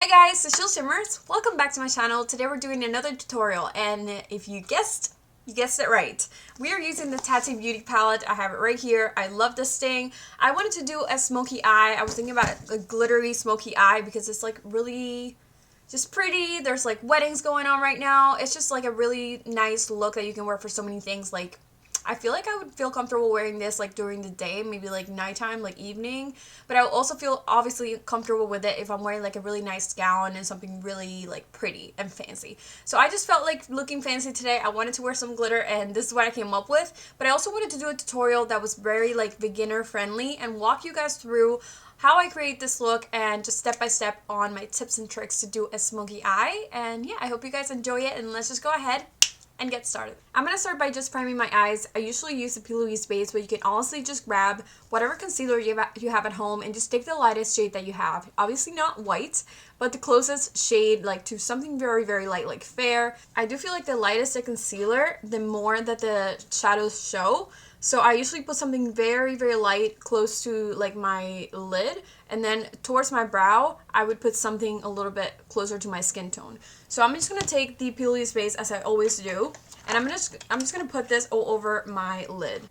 Hey guys, it's Sheila Shimmers. Welcome back to my channel. Today we're doing another tutorial, and if you guessed it right. We are using the Tati Beauty palette. I have it right here. I love this thing. I wanted to do a smoky eye. I was thinking about a glittery smoky eye because it's like really just pretty. There's like weddings going on right now. It's just like a really nice look that you can wear for so many things. Like I feel like I would feel comfortable wearing this like during the day, maybe like nighttime, like evening. But I would also feel obviously comfortable with it if I'm wearing like a really nice gown and something really like pretty and fancy. So I just felt like looking fancy today. I wanted to wear some glitter and this is what I came up with. But I also wanted to do a tutorial that was very like beginner friendly and walk you guys through how I create this look and just step by step on my tips and tricks to do a smoky eye. And yeah, I hope you guys enjoy it, and let's just go ahead and get started. I'm going to start by just priming my eyes. I usually use the P. Louise base, but you can honestly just grab whatever concealer you have at home and just take the lightest shade that you have. Obviously not white, but the closest shade like to something very, very light, like fair. I do feel like the lightest the concealer, the more that the shadows show. So I usually put something very, very light close to like my lid, and then towards my brow, I would put something a little bit closer to my skin tone. So I'm just gonna take the P. Louise base as I always do, and I'm just gonna put this all over my lid.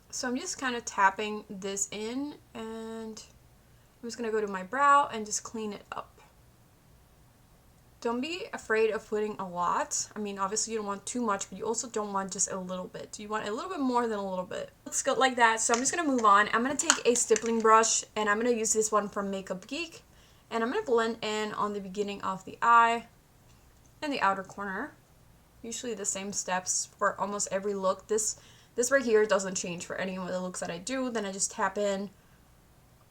So I'm just kind of tapping this in, and I'm just gonna go to my brow and just clean it up. Don't be afraid of putting a lot. I mean, obviously you don't want too much, but you also don't want just a little bit. You want a little bit more than a little bit. Looks good like that. So I'm just going to move on. I'm going to take a stippling brush, and I'm going to use this one from Makeup Geek. And I'm going to blend in on the beginning of the eye and the outer corner. Usually the same steps for almost every look. This right here doesn't change for any of the looks that I do. Then I just tap in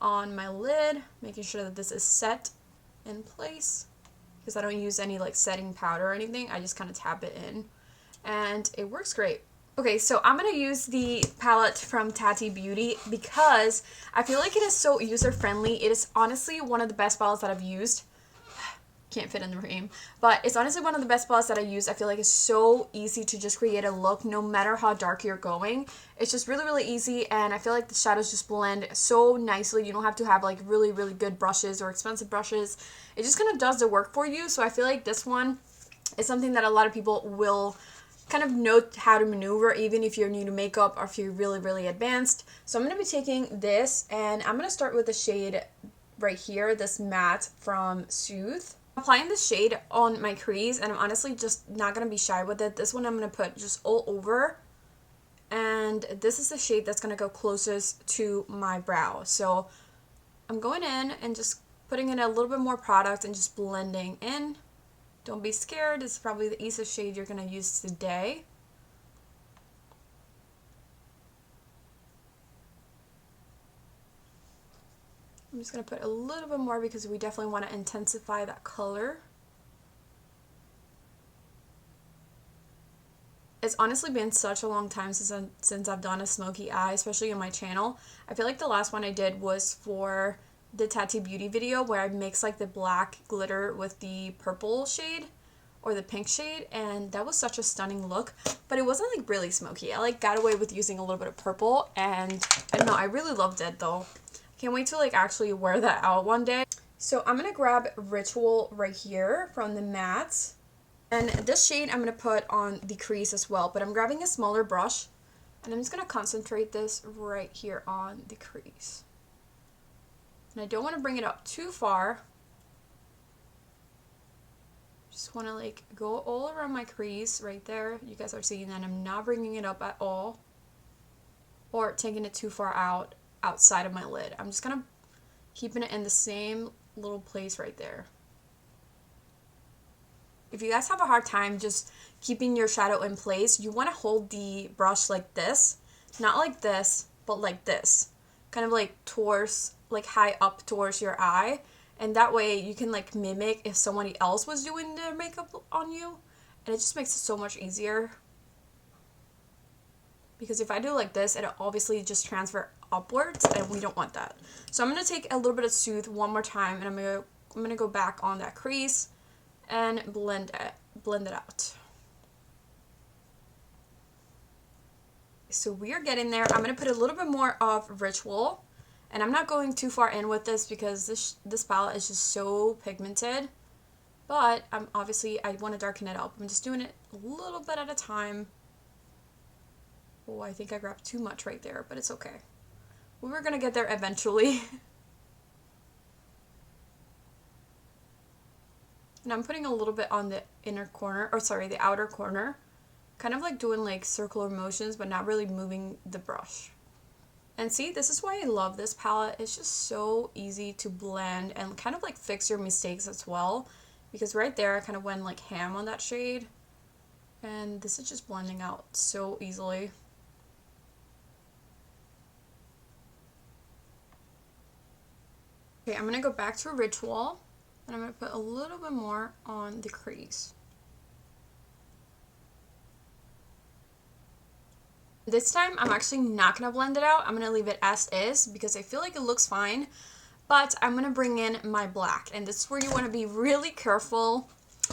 on my lid, making sure that this is set in place, because I don't use any like setting powder or anything. I just kind of tap it in and it works great. Okay, so I'm going to use the palette from Tati Beauty because I feel like it is so user friendly. It is honestly one of the best palettes that I've used. Can't fit in the frame, but it's honestly one of the best palettes that I use. I feel like it's so easy to just create a look no matter how dark you're going. It's just really, really easy, and I feel like the shadows just blend so nicely. You don't have to have like really, really good brushes or expensive brushes. It just kind of does the work for you. So I feel like this one is something that a lot of people will kind of know how to maneuver, even if you're new to makeup or if you're really, really advanced. So I'm going to be taking this, and I'm going to start with the shade right here, this matte from Soothe. Applying the shade on my crease, and I'm honestly just not going to be shy with it. This one I'm going to put just all over, and this is the shade that's going to go closest to my brow. So I'm going in and just putting in a little bit more product and just blending in. Don't be scared. This is probably the easiest shade you're going to use today. I'm just going to put a little bit more because we definitely want to intensify that color. It's honestly been such a long time since I've done a smoky eye, especially on my channel. I feel like the last one I did was for the Tati Beauty video where I mixed like the black glitter with the purple shade or the pink shade, and that was such a stunning look, but it wasn't like really smoky. I like got away with using a little bit of purple, and I don't know, I really loved it though. Can't wait to like actually wear that out one day. So I'm gonna grab Ritual right here from the matte, and this shade I'm gonna put on the crease as well, but I'm grabbing a smaller brush and I'm just gonna concentrate this right here on the crease. And I don't want to bring it up too far. Just want to like go all around my crease right there. You guys are seeing that I'm not bringing it up at all or taking it too far outside of my lid. I'm just kind of keeping it in the same little place right there. If you guys have a hard time just keeping your shadow in place, you want to hold the brush like this, not like this, but like this, kind of like towards, like high up towards your eye, and that way you can like mimic if somebody else was doing their makeup on you, and it just makes it so much easier. Because if I do like this, it'll obviously just transfer upwards, and we don't want that. So I'm going to take a little bit of Soothe one more time, and I'm gonna go back on that crease and blend it out. So we are getting there. I'm going to put a little bit more of Ritual, And I'm not going too far in with this because this palette is just so pigmented. But obviously I want to darken it up. I'm just doing it a little bit at a time. Oh, I think I grabbed too much right there, but it's okay. We were going to get there eventually. And I'm putting a little bit on the inner corner, or sorry, the outer corner. Kind of like doing like circular motions, but not really moving the brush. And see, this is why I love this palette. It's just so easy to blend and kind of like fix your mistakes as well. Because right there, I kind of went like ham on that shade. And this is just blending out so easily. Okay, I'm going to go back to Ritual. And I'm going to put a little bit more on the crease. This time, I'm actually not going to blend it out. I'm going to leave it as is because I feel like it looks fine. But I'm going to bring in my black. And this is where you want to be really careful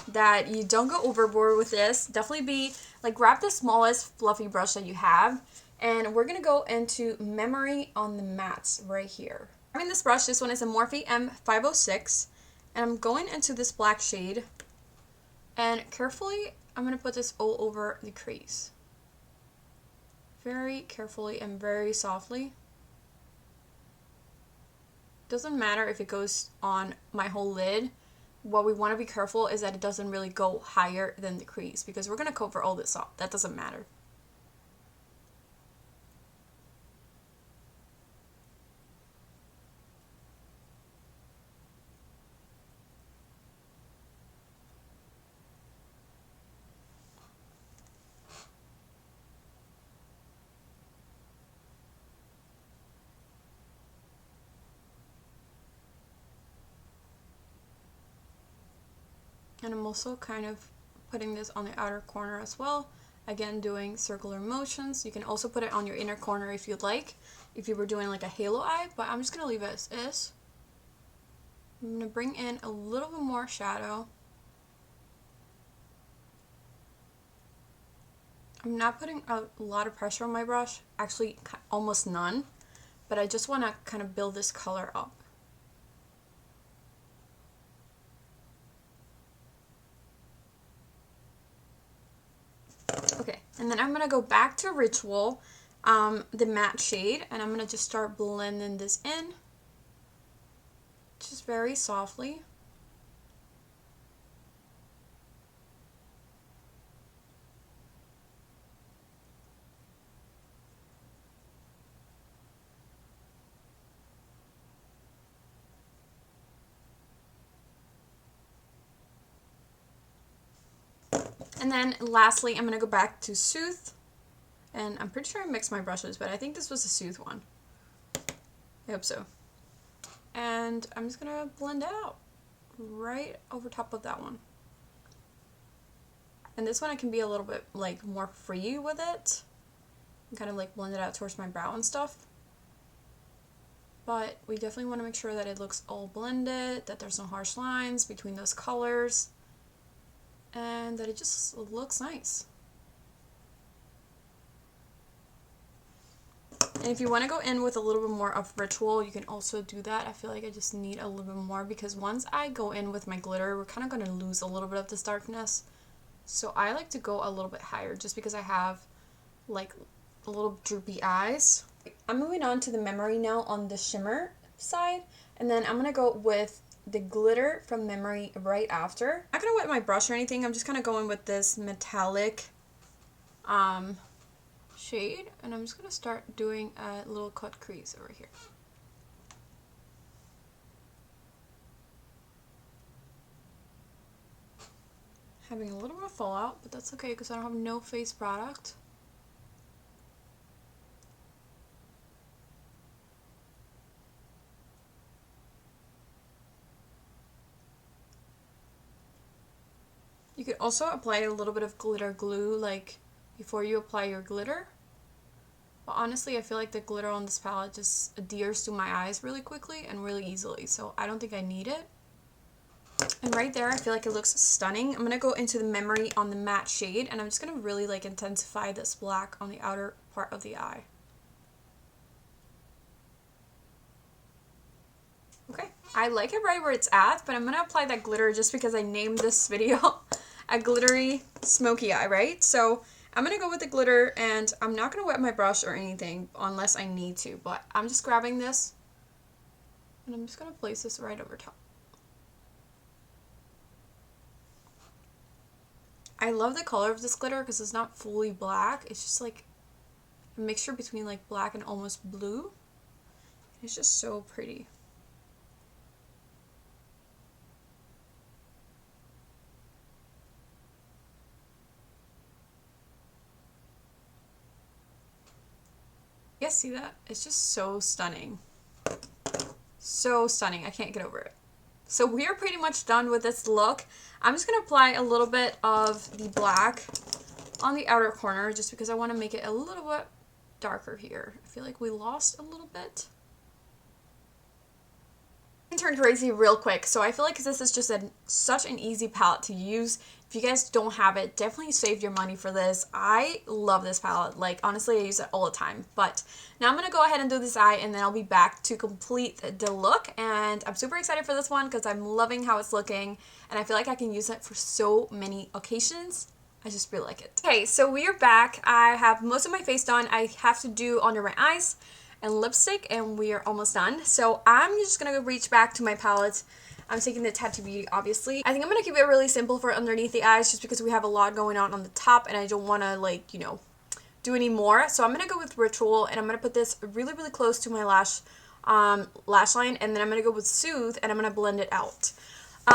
that you don't go overboard with this. Definitely be, like, grab the smallest fluffy brush that you have. And we're going to go into Memory on the mattes right here. I'm in this brush. This one is a Morphe M506. And I'm going into this black shade. And carefully, I'm going to put this all over the crease. Very carefully and very softly. Doesn't matter if it goes on my whole lid. What we want to be careful is that it doesn't really go higher than the crease because we're going to cover all this up. That doesn't matter. And I'm also kind of putting this on the outer corner as well. Again, doing circular motions. You can also put it on your inner corner if you'd like, if you were doing like a halo eye, but I'm just going to leave it as is. I'm going to bring in a little bit more shadow. I'm not putting a lot of pressure on my brush, actually almost none, but I just want to kind of build this color up. Okay, and then I'm going to go back to Ritual, the matte shade, and I'm going to just start blending this in, just very softly. And then lastly, I'm going to go back to Soothe. And I'm pretty sure I mixed my brushes, but I think this was a Soothe one. I hope so. And I'm just going to blend it out right over top of that one. And this one I can be a little bit like more free with it. And kind of like blend it out towards my brow and stuff. But we definitely want to make sure that it looks all blended, that there's no harsh lines between those colors. And that it just looks nice. And if you want to go in with a little bit more of Ritual, you can also do that. I feel like I just need a little bit more because once I go in with my glitter, we're kind of going to lose a little bit of this darkness. So I like to go a little bit higher just because I have like a little droopy eyes. I'm moving on to the Memory now on the shimmer side, and then I'm going to go with the glitter from Memory right after. I'm not going to wet my brush or anything. I'm just kind of going with this metallic shade, and I'm just going to start doing a little cut crease over here. Having a little bit of fallout, but that's okay because I don't have no face product. You could also apply a little bit of glitter glue like before you apply your glitter. But honestly, I feel like the glitter on this palette just adheres to my eyes really quickly and really easily, so I don't think I need it. And right there, I feel like it looks stunning. I'm going to go into the Memory on the matte shade, and I'm just going to really like intensify this black on the outer part of the eye. I like it right where it's at, but I'm going to apply that glitter just because I named this video a glittery smoky eye, right? So I'm going to go with the glitter, and I'm not going to wet my brush or anything unless I need to, but I'm just grabbing this, and I'm just going to place this right over top. I love the color of this glitter because it's not fully black. It's just like a mixture between like black and almost blue. It's just so pretty. You guys see that? It's just so stunning. So stunning. I can't get over it. So we are pretty much done with this look. I'm just going to apply a little bit of the black on the outer corner just because I want to make it a little bit darker here. I feel like we lost a little bit. Turn crazy real quick, so I feel like this is just such an easy palette to use. If you guys don't have it, definitely save your money for this. I love this palette. Like, honestly, I use it all the time. But now I'm going to go ahead and do this eye, and then I'll be back to complete the look. And I'm super excited for this one because I'm loving how it's looking, and I feel like I can use it for so many occasions. I just really like it. Okay, so we are back. I have most of my face done. I have to do under my eyes and lipstick, and we are almost done. So I'm just gonna go reach back to my palette. I'm taking the Tattoo Beauty, obviously. I think I'm gonna keep it really simple for underneath the eyes just because we have a lot going on the top, and I don't wanna, like, you know, do any more. So I'm gonna go with Ritual, and I'm gonna put this really, really close to my lash line, and then I'm gonna go with Soothe, and I'm gonna blend it out.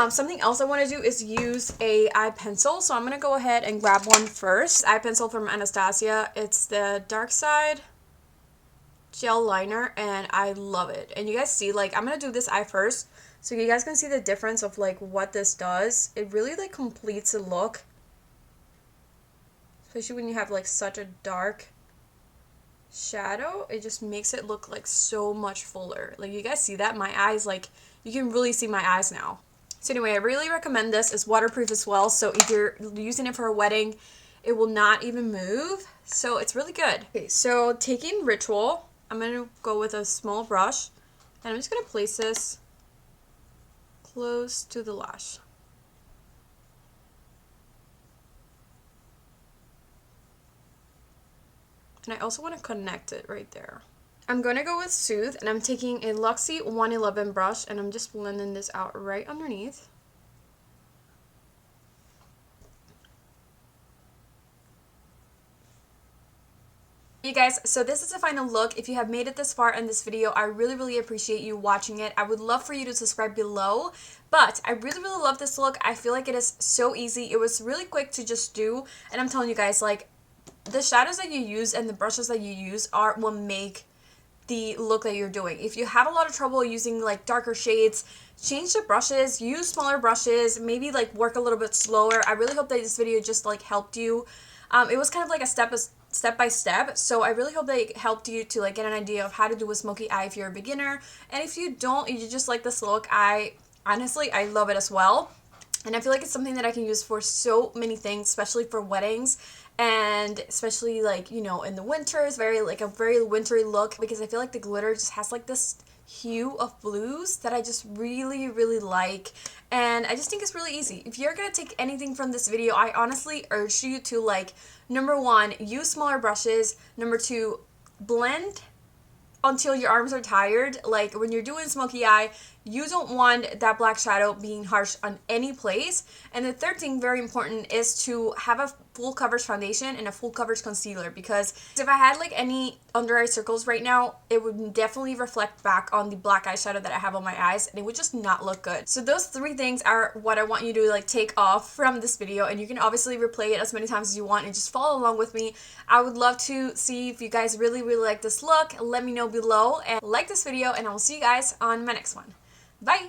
Something else I want to do is use a eye pencil, so I'm gonna go ahead and grab one first. Eye pencil from Anastasia. It's the Dark Side gel liner, and I love it. And you guys see, like, I'm gonna do this eye first so you guys can see the difference of like what this does. It really like completes the look, especially when you have like such a dark shadow. It just makes it look like so much fuller. Like, you guys see that? My eyes, like, you can really see my eyes now. So anyway, I really recommend this. It's waterproof as well, so if you're using it for a wedding, it will not even move. So it's really good. Okay, so taking Ritual, I'm going to go with a small brush, and I'm just going to place this close to the lash. And I also want to connect it right there. I'm going to go with Soothe, and I'm taking a Luxie 111 brush, and I'm just blending this out right underneath. You guys, so this is the final look. If you have made it this far in this video, I really, really appreciate you watching it. I would love for you to subscribe below, but I really, really love this look. I feel like it is so easy. It was really quick to just do, and I'm telling you guys, like, the shadows that you use and the brushes that you use are what make the look that you're doing. If you have a lot of trouble using like darker shades, change the brushes, use smaller brushes, maybe like work a little bit slower. I really hope that this video just like helped you. It was kind of like a step by step, so I really hope that it helped you to like get an idea of how to do a smoky eye if you're a beginner. And if you don't, you just like this look, honestly I love it as well. And I feel like it's something that I can use for so many things, especially for weddings, and especially like, you know, in the winter. It's very like a very wintry look because I feel like the glitter just has like this hue of blues that I just really, really like. And I just think it's really easy. If you're gonna take anything from this video, I honestly urge you to, like, number one, use smaller brushes. Number two, blend until your arms are tired. Like, when you're doing smoky eye, you don't want that black shadow being harsh on any place. And the third thing, very important, is to have a full coverage foundation and a full coverage concealer, because if I had like any under eye circles right now, it would definitely reflect back on the black eyeshadow that I have on my eyes, and it would just not look good. So those three things are what I want you to like take off from this video, and you can obviously replay it as many times as you want and just follow along with me. I would love to see if you guys really, really like this look. Let me know below, and like this video, and I will see you guys on my next one. Bye!